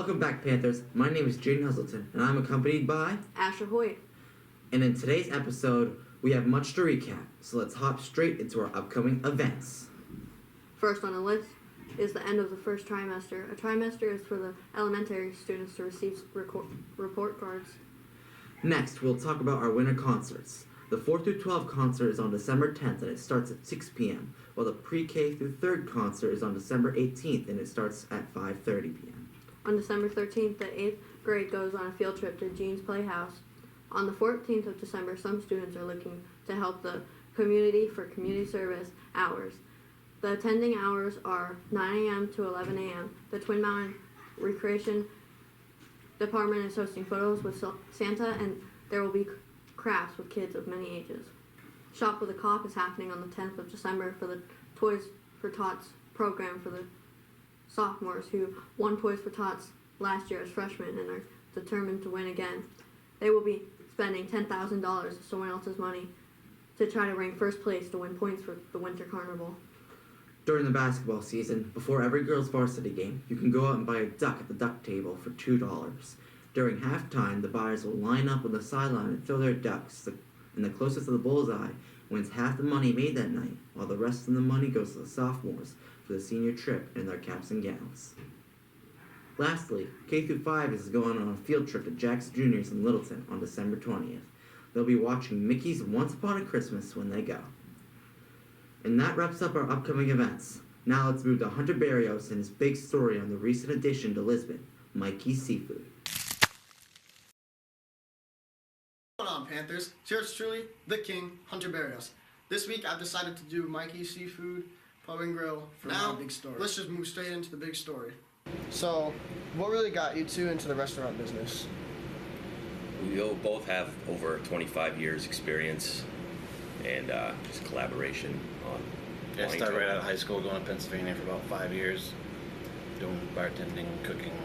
Welcome back, Panthers. My name is Jayden and I'm accompanied by Asher Hoyt. And in today's episode, we have much to recap, so let's hop straight into our upcoming events. First on the list is the end of the first trimester. A trimester is for the elementary students to receive report cards. Next, we'll talk about our winter concerts. The 4 through 12 concert is on December 10th and it starts at 6 p.m., while the pre-K through 3rd concert is on December 18th and it starts at 5:30 p.m. On December 13th, the 8th grade goes on a field trip to Jean's Playhouse. On the 14th of December, some students are looking to help the community for community service hours. The attending hours are 9 a.m. to 11 a.m. The Twin Mountain Recreation Department is hosting photos with Santa, and there will be crafts with kids of many ages. Shop with a Cop is happening on the 10th of December for the Toys for Tots program for the sophomores who won Toys for Tots last year as freshmen and are determined to win again. They will be spending $10,000 of someone else's money to try to rank first place to win points for the Winter Carnival. During the basketball season, before every girls' varsity game, you can go out and buy a duck at the duck table for $2. During halftime, the buyers will line up on the sideline and throw their ducks, and the closest to the bullseye wins half the money made that night, while the rest of the money goes to the sophomores for the senior trip in their caps and gowns. Lastly, K through 5 is going on a field trip to Jack's Juniors in Littleton on December 20th. They'll be watching Mikeys Once Upon a Christmas when they go. And that wraps up our upcoming events. Now let's move to Hunter Barrios and his big story on the recent addition to Lisbon, Mikeys Seafood. What's going on, Panthers? It's yours truly, the King, Hunter Barrios. This week I've decided to do Mikeys Seafood Pub and Grill for my big story. Let's just move straight into the big story. So, what really got you two into the restaurant business? We both have over 25 years experience and just collaboration on. Yeah, I started right out of high school, going to Pennsylvania for about 5 years, doing bartending, cooking,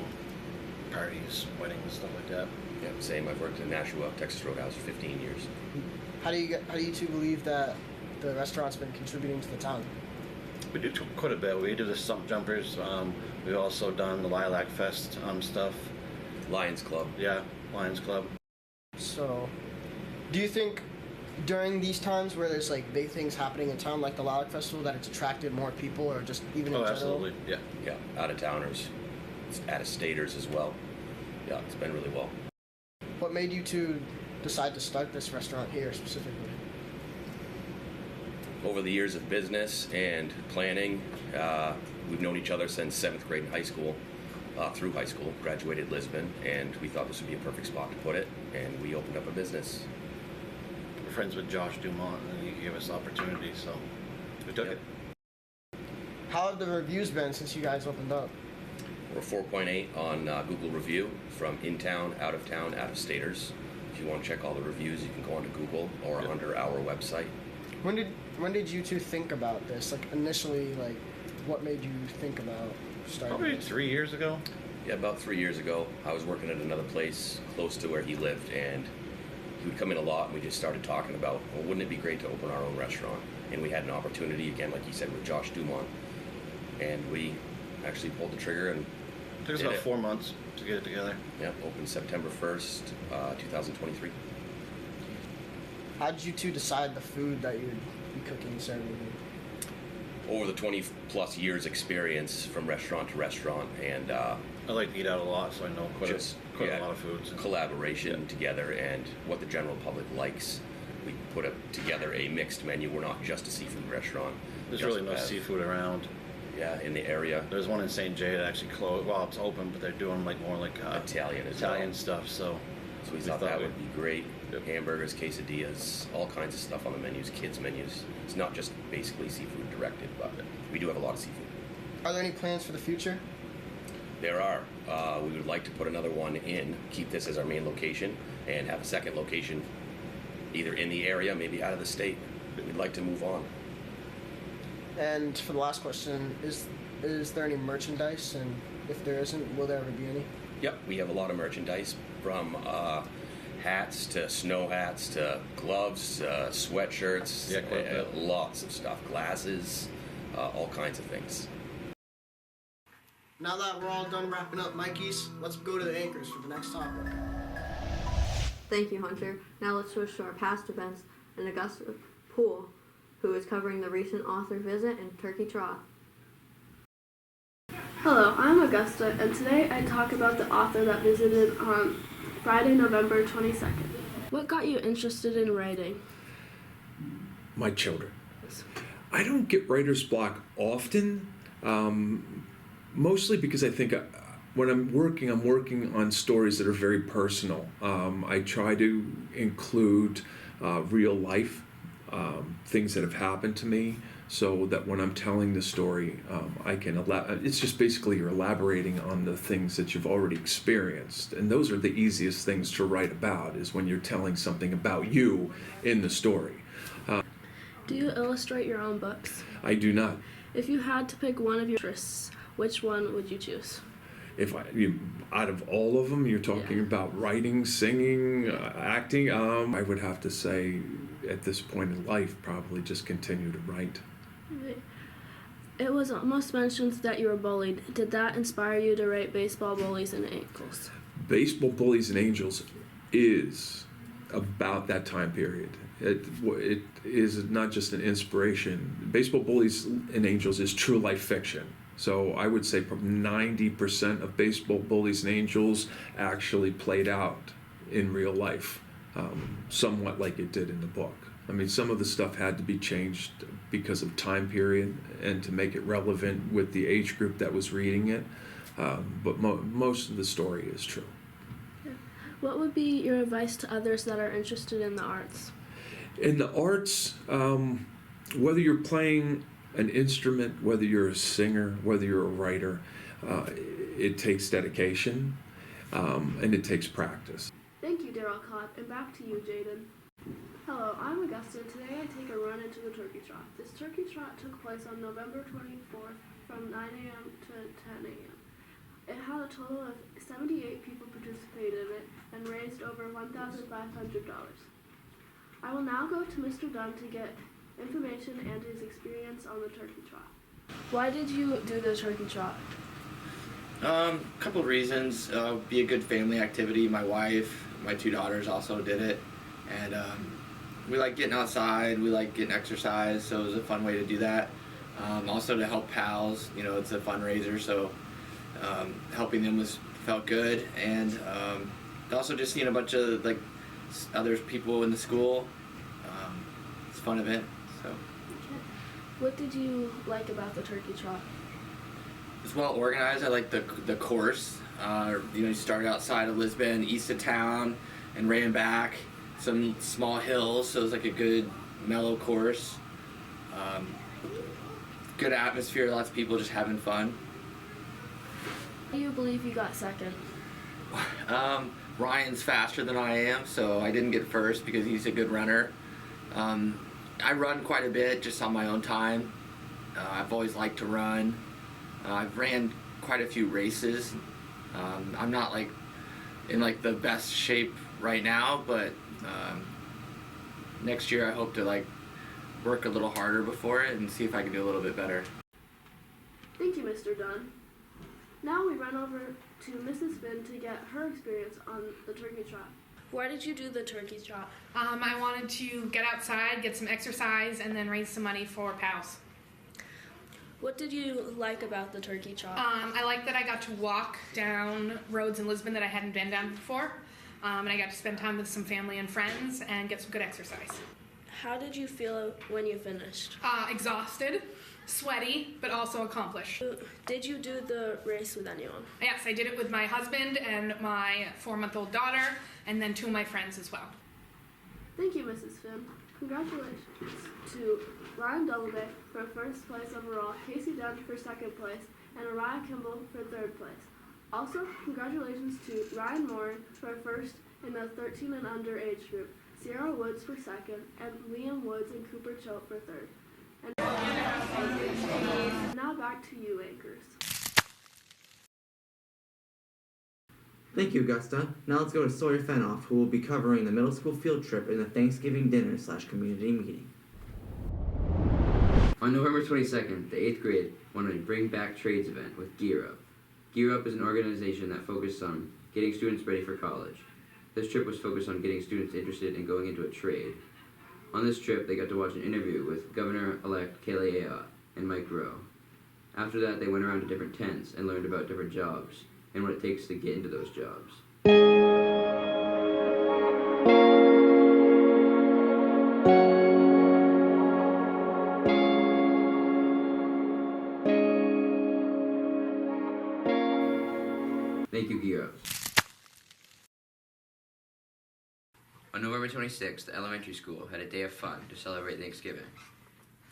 parties, weddings, stuff like that. Yeah, same. I've worked in Nashua, Texas Roadhouse for 15 years. How do you two believe that the restaurant's been contributing to the town? We do quite a bit. We do the stump jumpers. We've also done the Lilac Fest stuff. Lions Club. Yeah, Lions Club. So, do you think during these times where there's like big things happening in town, like the Lilac Festival, that it's attracted more people, or just even in general? Absolutely. Yeah. Yeah, out-of-towners, out-of-staters as well. Yeah, it's been really well. What made you two decide to start this restaurant here specifically? Over the years of business and planning, we've known each other since 7th grade in high school, through high school, graduated Lisbon, and we thought this would be a perfect spot to put it, and we opened up a business. We're friends with Josh Dumont, and he gave us the opportunity, so we took it. How have the reviews been since you guys opened up? We're 4.8 on Google Review from in-town, out-of-town, out-of-staters. If you want to check all the reviews, you can go onto Google or under our website. When did you two think about this? Like initially, like what made you think about starting? Probably this? 3 years ago. Yeah, about 3 years ago, I was working at another place close to where he lived, and he would come in a lot, and we just started talking about, well, wouldn't it be great to open our own restaurant? And we had an opportunity, again, like you said, with Josh Dumont, and we actually pulled the trigger and It took us about 4 months to get it together. Yeah, opened September 1st, 2023. How did you two decide the food that you'd be cooking and serving? Over the 20-plus years experience from restaurant to restaurant, and I like to eat out a lot, so I know quite a lot of foods. Collaboration together and what the general public likes. We put together a mixed menu. We're not just a seafood restaurant. There's really no seafood around. Yeah, in the area. There's one in St. Jay that actually closed. Well, it's open, but they're doing like more like Italian stuff. So we thought that would be great. Hamburgers, quesadillas, all kinds of stuff on the menus, kids' menus. It's not just basically seafood directed, but we do have a lot of seafood. Are there any plans for the future? There are. We would like to put another one in, keep this as our main location, and have a second location either in the area, maybe out of the state. We'd like to move on. And for the last question, is there any merchandise? And if there isn't, will there ever be any? Yep, we have a lot of merchandise from hats to snow hats to gloves, sweatshirts, quite a bit. lots of stuff, glasses, all kinds of things. Now that we're all done wrapping up Mikeys, let's go to the anchors for the next topic. Thank you, Hunter. Now let's switch to our past events and Augusta Poole, who is covering the recent author visit in Turkey Trot. Hello, I'm Augusta, and today I talk about the author that visited on Friday, November 22nd. What got you interested in writing? My children. I don't get writer's block often, mostly because I think when I'm working on stories that are very personal. I try to include real life things that have happened to me, so that when I'm telling the story, I can it's just basically you're elaborating on the things that you've already experienced, and those are the easiest things to write about, is when you're telling something about you in the story. Do you illustrate your own books? I do not. If you had to pick one of your interests, which one would you choose? Out of all of them, you're talking Yeah. about writing, singing, acting. I would have to say, at this point in life, probably just continue to write. It was almost mentioned that you were bullied. Did that inspire you to write Baseball Bullies and Ankles? Baseball Bullies and Angels is about that time period. It is not just an inspiration. Baseball Bullies and Angels is true life fiction. So I would say probably 90% of Baseball Bullies and Angels actually played out in real life, somewhat like it did in the book. I mean, some of the stuff had to be changed because of time period and to make it relevant with the age group that was reading it, but most of the story is true. What would be your advice to others that are interested in the arts? In the arts, whether you're playing an instrument, whether you're a singer, whether you're a writer, it takes dedication and it takes practice. Thank you, Daryl Cott, and back to you, Jayden. Hello, I'm Augusta, and today I take a run into the Turkey Trot. This Turkey Trot took place on November 24th from 9 a.m. to 10 a.m. It had a total of 78 people participate in it and raised over $1,500. I will now go to Mr. Dunn to get information and his experience on the Turkey Trot. Why did you do the Turkey Trot? Couple of reasons. Be a good family activity. My wife, my 2 daughters also did it, and we like getting outside. We like getting exercise, so it was a fun way to do that. Also to help pals. You know, it's a fundraiser, so helping them felt good, and also just seeing a bunch of like other people in the school. It's a fun event. So. What did you like about the Turkey Trot? It's well organized. I like the course. You started outside of Lisbon, east of town, and ran back some small hills, so it was like a good mellow course. Good atmosphere, lots of people just having fun. How do you believe you got second? Ryan's faster than I am, so I didn't get first because he's a good runner. I run quite a bit just on my own time. I've always liked to run. I've ran quite a few races. I'm not like in like the best shape right now, but next year I hope to like work a little harder before it and see if I can do a little bit better. Thank you, Mr. Dunn. Now we run over to Mrs. Finn to get her experience on the Turkey Trot. Why did you do the Turkey Trot? I wanted to get outside, get some exercise, and then raise some money for pals. What did you like about the Turkey Trot? I like that I got to walk down roads in Lisbon that I hadn't been down before, and I got to spend time with some family and friends and get some good exercise. How did you feel when you finished? Exhausted, sweaty, but also accomplished. Did you do the race with anyone? Yes, I did it with my husband and my 4-month-old daughter, and then 2 of my friends as well. Thank you, Mrs. Finn. Congratulations to Ryan Doubleday for first place overall, Casey Dunn for second place, and Araya Kimball for third place. Also, congratulations to Ryan Moore for first in the 13 and under age group, Sierra Woods for second, and Liam Woods and Cooper Choate for third. And now back to you, anchors. Thank you, Augusta. Now let's go to Sawyer Fenoff, who will be covering the middle school field trip and the Thanksgiving dinner/community meeting. On November 22nd, the 8th grade wanted a Bring Back Trades event with Gear Up. Gear Up is an organization that focuses on getting students ready for college. This trip was focused on getting students interested in going into a trade. On this trip, they got to watch an interview with Governor-elect Kaylee Ayotte and Mike Rowe. After that, they went around to different tents and learned about different jobs and what it takes to get into those jobs. Thank you, Gear Up. On November 26th, the elementary school had a day of fun to celebrate Thanksgiving.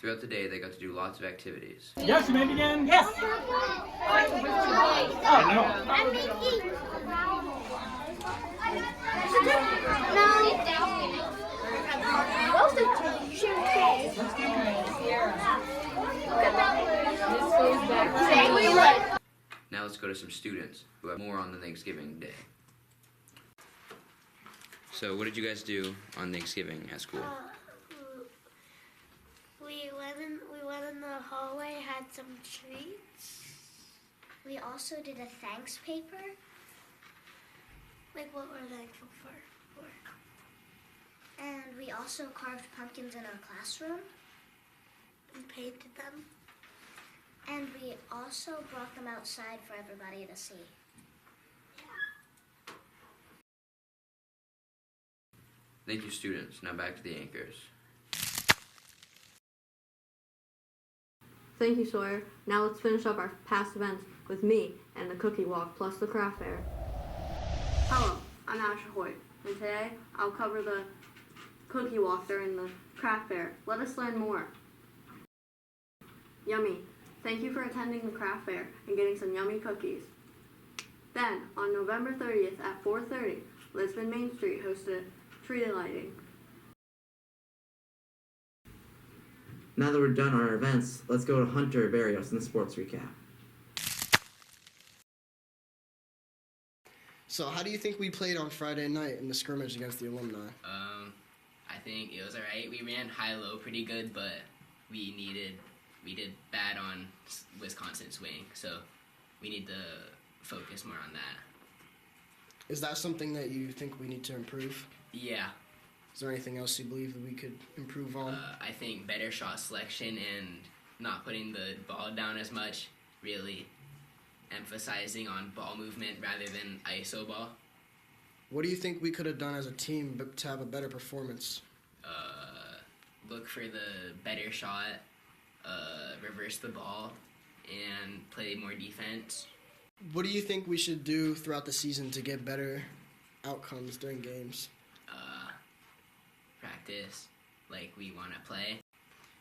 Throughout the day, they got to do lots of activities. Yes, you may begin. Yes. Now let's go to some students who have more on the Thanksgiving day. So what did you guys do on Thanksgiving at school? We went in the hallway, had some treats. We also did a thanks paper. Like what we're thankful for. And we also carved pumpkins in our classroom and painted them. And we also brought them outside for everybody to see. Thank you, students. Now back to the anchors. Thank you, Sawyer. Now let's finish up our past events with me and the cookie walk plus the craft fair. Hello, I'm Asher Hoyt, and today I'll cover the cookie walk during the craft fair. Let us learn more. Yummy. Thank you for attending the craft fair and getting some yummy cookies. Then, on November 30th at 4:30, Lisbon Main Street hosted tree lighting. Now that we're done our events, let's go to Hunter Barrios in the sports recap. So how do you think we played on Friday night in the scrimmage against the alumni? I think it was alright. We ran high-low pretty good, but we did bad on Wisconsin swing, so we need to focus more on that. Is that something that you think we need to improve? Yeah. Is there anything else you believe that we could improve on? I think better shot selection and not putting the ball down as much, really emphasizing on ball movement rather than ISO ball. What do you think we could have done as a team to have a better performance? Look for the better shot, reverse the ball, and play more defense. What do you think we should do throughout the season to get better outcomes during games? Practice like we want to play.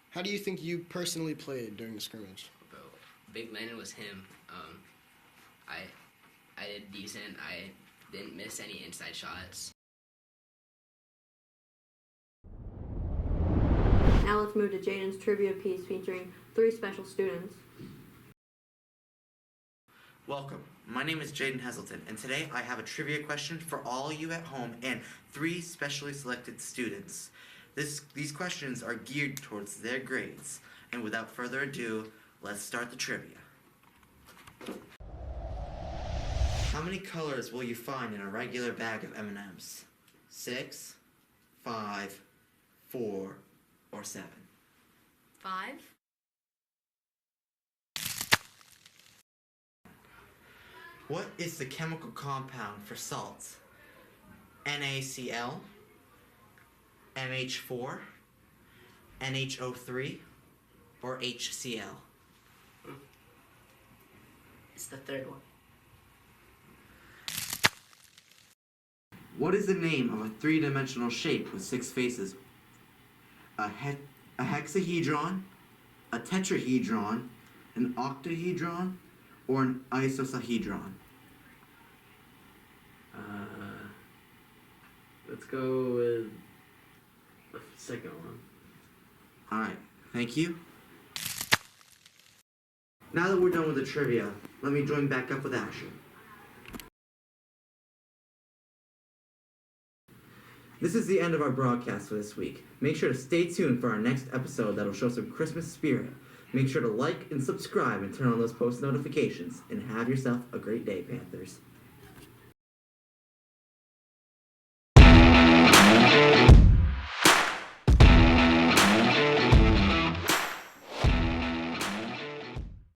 How do you think you personally played during the scrimmage? Bro, Big Lennon was him. I did decent. I didn't miss any inside shots. Now let's move to Jayden's trivia piece featuring 3 special students. Welcome. My name is Jayden Heselton, and today I have a trivia question for all you at home and 3 specially selected students. These questions are geared towards their grades. And without further ado, let's start the trivia. How many colors will you find in a regular bag of M&Ms? 6, 5, 4, or 7? 5. What is the chemical compound for salt? NaCl, NH4, NHO3, or HCl? It's the third one. What is the name of a 3-dimensional shape with 6 faces? A hexahedron, a tetrahedron, an octahedron, or an isosahedron? Let's go with the second one. Alright, thank you. Now that we're done with the trivia, let me join back up with action. This is the end of our broadcast for this week. Make sure to stay tuned for our next episode that'll show some Christmas spirit. Make sure to like and subscribe and turn on those post notifications. And have yourself a great day, Panthers.